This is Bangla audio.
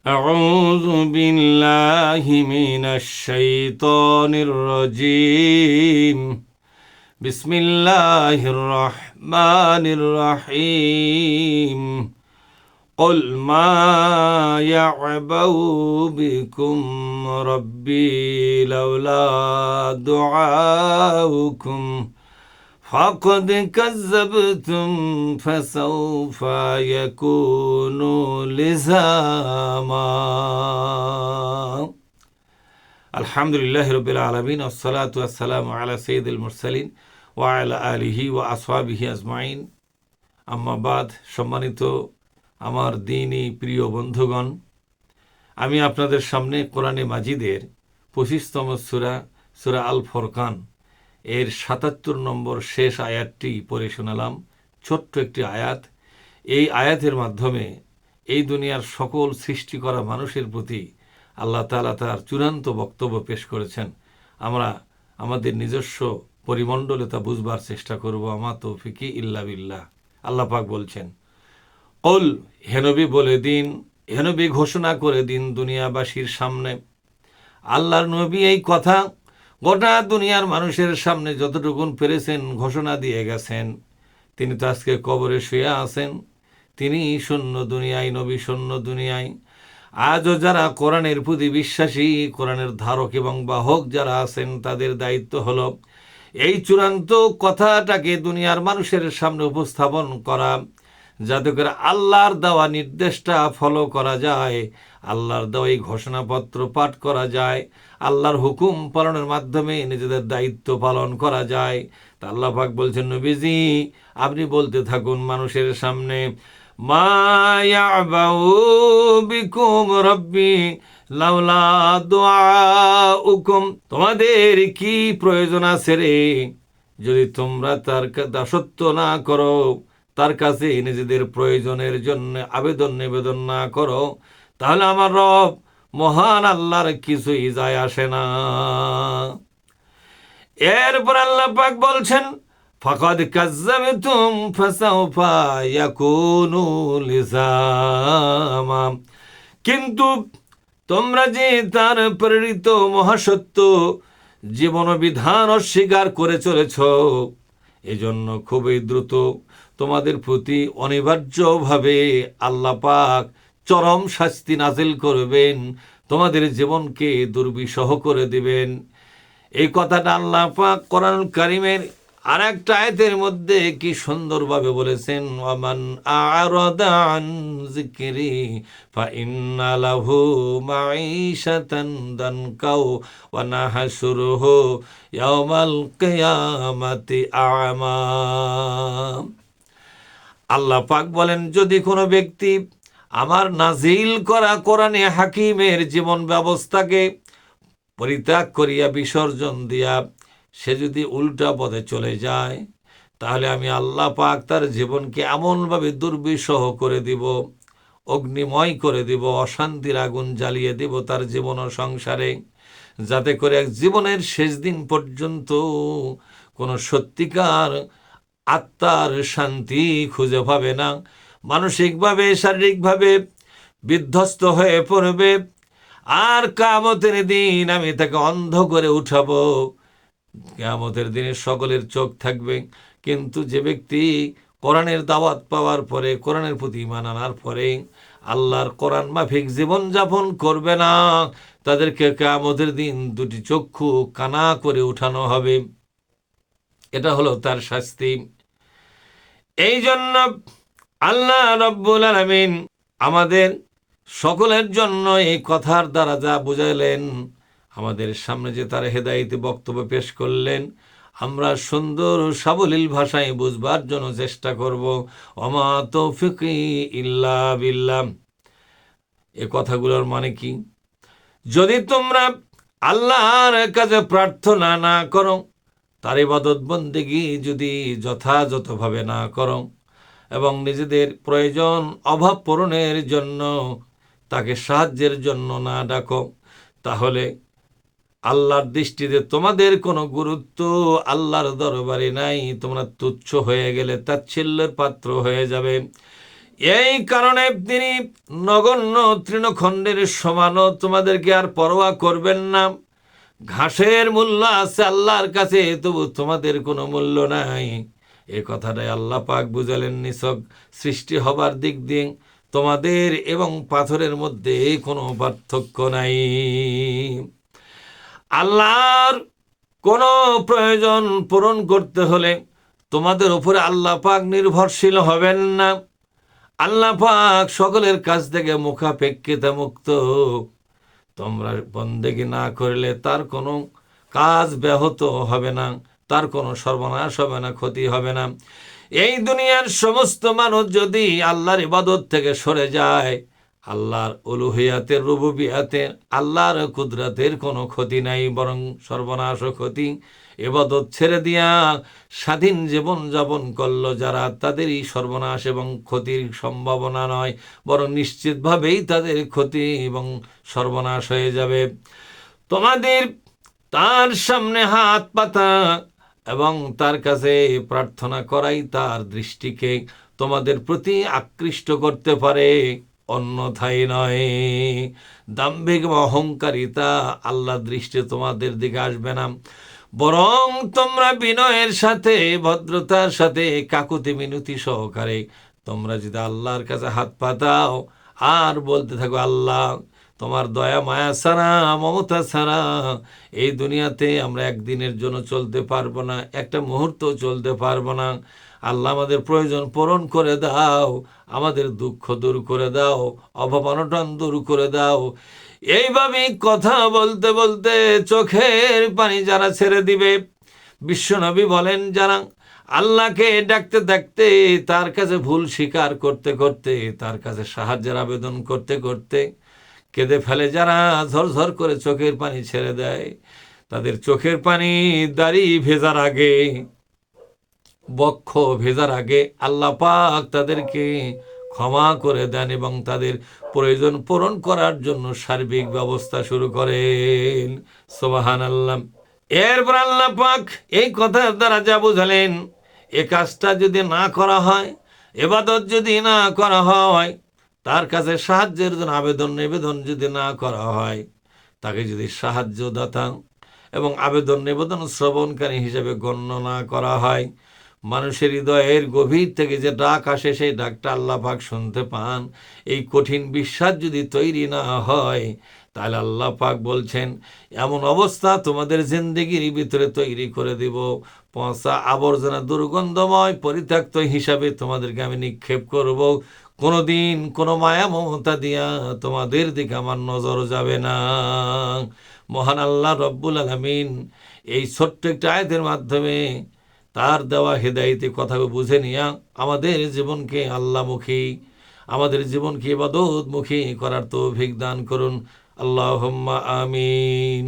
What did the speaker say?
أعوذ بالله من الشيطان الرجيم بسم الله الرحمن الرحيم قل ما يعبأ بكم ربي لولا دعاؤكم فقد كذبتم فسوف يكون لزاما আলহামদুলিল্লাহ রবিল আলমিন আসসালাতু আসসালামু আলা সৈয়দুল মুরসালিন ওয়া আলা আলিহি ওয়া আসহাবিহি আজমাইন আম্মা বাদ। সম্মানিত আমার দ্বীনি প্রিয় বন্ধুগণ, আমি আপনাদের সামনে কোরআনে মাজিদের 25তম সূরা আল ফুরকান এর 77 নম্বর শেষ আয়াতটি পড়ে শোনালাম। ছোট্ট একটি আয়াত। এই আয়াতের মাধ্যমে এই দুনিয়ার সকল সৃষ্টি করা মানুষের প্রতি আল্লাহ তাআলা তার চূড়ান্ত বক্তব্য পেশ করেছেন। আমরা আমাদের নিজস্ব পরিমণ্ডলে তা বুঝবার চেষ্টা করব। আমা তৌফিকি ইল্লা বিল্লাহ। আল্লাহ পাক বলছেন, কুল, হে নবী বলে দিন, হে নবী ঘোষণা করে দিন দুনিয়াবাসীর সামনে। আল্লাহর নবী এই কথা গোটা দুনিয়ার মানুষের সামনে যতটুকুন পেরেছেন ঘোষণা দিয়ে গেছেন। তিনি তো আজকে কবরে শুয়ে আছেন, তিনি শূন্য দুনিয়ায়, নবী শূন্য দুনিয়ায়। আজও যারা কোরআনের প্রতি বিশ্বাসী, কোরআনের ধারক এবং বাহক যারা আছেন, তাদের দায়িত্ব হলো এই চূড়ান্ত কথাটাকে দুনিয়ার মানুষের সামনে উপস্থাপন করা, যাতে করে আল্লাহর দেওয়া নির্দেশটা ফলো করা যায়, আল্লাহর দেওয়া এই ঘোষণাপত্র পাঠ করা যায়, আল্লাহর হুকুম পালনের মাধ্যমে নিজেদের দায়িত্ব পালন করা যায়। তা আল্লাহ পাক বলছেন, নবীজি আপনি বলতে থাকুন মানুষের সামনে, মা ইয়াবাউ বিকুম রাব্বি লাউলা দুআউকুম, তোমাদের কি প্রয়োজন আছে রে যদি তোমরা তার দাসত্ব না করো, তার কাছে নিজেদের প্রয়োজনের জন্য আবেদন নিবেদন না করো, তাহলে আমার রব মহান আল্লাহর কিছুই যায় আসে না। এরপর আল্লাহ পাক বলছেন, ফাকাদ কাযযাবতুম ফাসাউফা ইয়াকুনু লিযামা, কিন্তু তোমরা যে তার প্রেরিত মহাসত্য জীবন বিধান অস্বীকার করে চলেছ, এজন্য খুবই দ্রুত তোমাদের প্রতি অনিবার্যভাবে আল্লাহ পাক চরম শাস্তি নাজিল করবেন, তোমাদের জীবনকে দুর্বিষহ করে দিবেন। এই কথাটা আল্লাহ পাক কোরআনুল কারীমের আর একটা আয়াতের মধ্যে কি সুন্দরভাবে বলেছেন, ওয়ামান আ'রাদা আন যিকরি ফাইন্না লাহু মাঈশাতান দানকা ওয়া নাহশুরুহু ইয়াওমাল কিয়ামাতি আ'মা। আল্লাহ পাক বলেন, যদি কোনো ব্যক্তি আমার নাজিল করা কোরআনে হাকিমের জীবন ব্যবস্থাকে পরিত্যাগ করিয়া বিসর্জন দিয়া সে যদি উল্টা পথে চলে যায়, তাহলে আমি আল্লাহ পাক তার জীবনকে এমনভাবে দুর্বিষহ করে দিব, অগ্নিময় করে দিব, অশান্তির আগুন জ্বালিয়ে দিব তার জীবন ও সংসারে, যাতে করে এক জীবনের শেষ দিন পর্যন্ত কোনো সত্যিকার আত্মার শান্তি খুঁজে পাবে না। মানসিকভাবে শারীরিকভাবে বিধ্বস্ত হয়ে পড়বে। আর কিয়ামতের দিন আমি তাকে অন্ধ করে উঠাবো। কিয়ামতের দিনে সকলের চোখ থাকবে, কিন্তু যে ব্যক্তি কোরআনের দাওয়াত পাওয়ার পরে, কোরআনের প্রতি ঈমান আনার পরে আল্লাহর কোরআন মাফিক জীবনযাপন করবে না, তাদেরকে কিয়ামতের দিন দুটি চক্ষু কানা করে উঠানো হবে। এটা হলো তার শাস্তি। এই জন্য আল্লাহ রাব্বুল আলামিন আমাদের সকলের জন্য এই কথার দ্বারা যা বুঝাইলেন, আমাদের সামনে যে তার হেদায়েতি বক্তব্য পেশ করলেন, আমরা সুন্দর সাবলীল ভাষায় বুঝবার জন্য চেষ্টা করব। ওমা তৌফিকি ইল্লা বিল্লাহ। এ কথাগুলোর মানে কি? যদি তোমরা আল্লাহর কাছে প্রার্থনা না করো, তার ইবাদত বন্দেগী যদি যথাযথভাবে না করো, এবং নিজেদের প্রয়োজন অভাব পূরণের জন্য তাকে সাহায্যের জন্য না ডাকো, তাহলে আল্লাহর দৃষ্টিতে তোমাদের কোনো গুরুত্ব আল্লাহর দরবারে নাই। তোমরা তুচ্ছ হয়ে গেলে, তাচ্ছিল্যের পাত্র হয়ে যাবে। এই কারণে তিনি নগণ্য তৃণখণ্ডের সমানও তোমাদেরকে আর পরোয়া করবেন না। ঘাসের মূল্য আছে আল্লাহর কাছে, তবু তোমাদের কোনো মূল্য নাই। এ কথাটাই আল্লাহ পাক বুঝালেন নিছক সৃষ্টি হবার দিক দিয়ে তোমাদের এবং পাথরের মধ্যে কোনো পার্থক্য নাই। আল্লাহর কোনো প্রয়োজন পূরণ করতে হলে তোমাদের উপরে আল্লাহ পাক নির্ভরশীল হবেন না। আল্লাহ পাক সকলের কাছ থেকে মুখাপেক্ষিতা মুক্ত। তোমরা বন্দেগী না করলে তার কোনো কাজ ব্যাহত হবে না, তার কোনো সর্বনাশ হবে না, ক্ষতি হবে না। এই দুনিয়ার সমস্ত মানুষ যদি আল্লাহর ইবাদত থেকে সরে যায়, আল্লাহর উলুহিয়াতের রুবুবিয়াতের আল্লাহর কুদরতের কোনো ক্ষতি নাই, বরং সর্বনাশ ও ক্ষতি। ইবাদত ছেড়ে দিয়া স্বাধীন জীবন যাপন করলো যারা, তাদেরই সর্বনাশ এবং ক্ষতির সম্ভাবনা নয়, বরং নিশ্চিতভাবেই তাদের ক্ষতি এবং সর্বনাশ হয়ে যাবে। তোমাদের তার সামনে হাত পাতা এবং তার কাছে প্রার্থনা করাই তার দৃষ্টিকে তোমাদের প্রতি আকৃষ্ট করতে পারে, অন্যথায় নয়। দাম্ভিক বা অহংকারিতা আল্লাহর দৃষ্টি তোমাদের দিকে আসবে না, বরং তোমরা বিনয়ের সাথে, ভদ্রতার সাথে, কাকুতি মিনতি সহকারে তোমরা যদি আল্লাহর কাছে হাত পাতাও আর বলতে থাকো, আল্লাহ তোমার দয়া মায়া ছাড়া, মমতা ছাড়া এই দুনিয়াতে আমরা একদিনের জন্য চলতে পারবো না, একটা মুহূর্ত চলতে পারবো না। আল্লাহ আমাদের প্রয়োজন পূরণ করে দাও, আমাদের দুঃখ দূর করে দাও, অভাব অনটন দূর করে দাও। এইভাবে কথা বলতে বলতে চোখের পানি যারা ছেড়ে দিবে, বিশ্বনবী বলেন যারা আল্লাহকে ডাকতে ডাকতে, তার কাছে ভুল স্বীকার করতে করতে, তার কাছে সাহায্যের আবেদন করতে করতে কেঁদে ফেলে, যারা ঝরঝর করে চোখের পানি ছেড়ে দেয়, তাদের চোখের পানি দাড়ি ভেজার আগে, বক্ষ ভেজার আগে আল্লাহ পাক তাদেরকে ক্ষমা করে দেন এবং তাদের প্রয়োজন পূরণ করার জন্য সার্বিক ব্যবস্থা শুরু করেন। সুবহানাল্লাহ। এরপর আল্লাহ পাক এই কথার দ্বারা যা বুঝালেন, এ কাজটা যদি না করা হয়, ইবাদত যদি না করা হয়, তার কাছে সাহায্যের জন্য আবেদন নিবেদন যদি না করা হয়, তাকে যদি সাহায্যদাতা এবং আবেদন নিবেদন শ্রবণকারী হিসেবে গণ্য না করা হয়, মানুষের হৃদয়ের গভীর থেকে যে ডাক আসে, সেই ডাকটা আল্লাহ পাক শুনতে পান, এই কঠিন বিশ্বাস যদি তৈরি না হয়, তাহলে আল্লাহ পাক বলছেন এমন অবস্থা তোমাদের জিন্দেগির ভিতরে তৈরি করে দিব, পচা আবর্জনা দুর্গন্ধময় পরিত্যক্ত হিসাবে তোমাদেরকে আমি নিক্ষেপ করব। কোনোদিন কোনো মায়া মমতা দিয়া তোমাদের দিকে আমার নজর যাবে না। মহান আল্লাহ রব্বুল আলামিন এই ছোট্ট একটা আয়াতের মাধ্যমে তার দেওয়া হেদায়েতি কথাকে বুঝে নিয়া আমাদের জীবনকে আল্লাহমুখী, আমাদের জীবনকে ইবাদতমুখী করার তৌফিক দান করুন। আল্লাহুম্মা আমিন।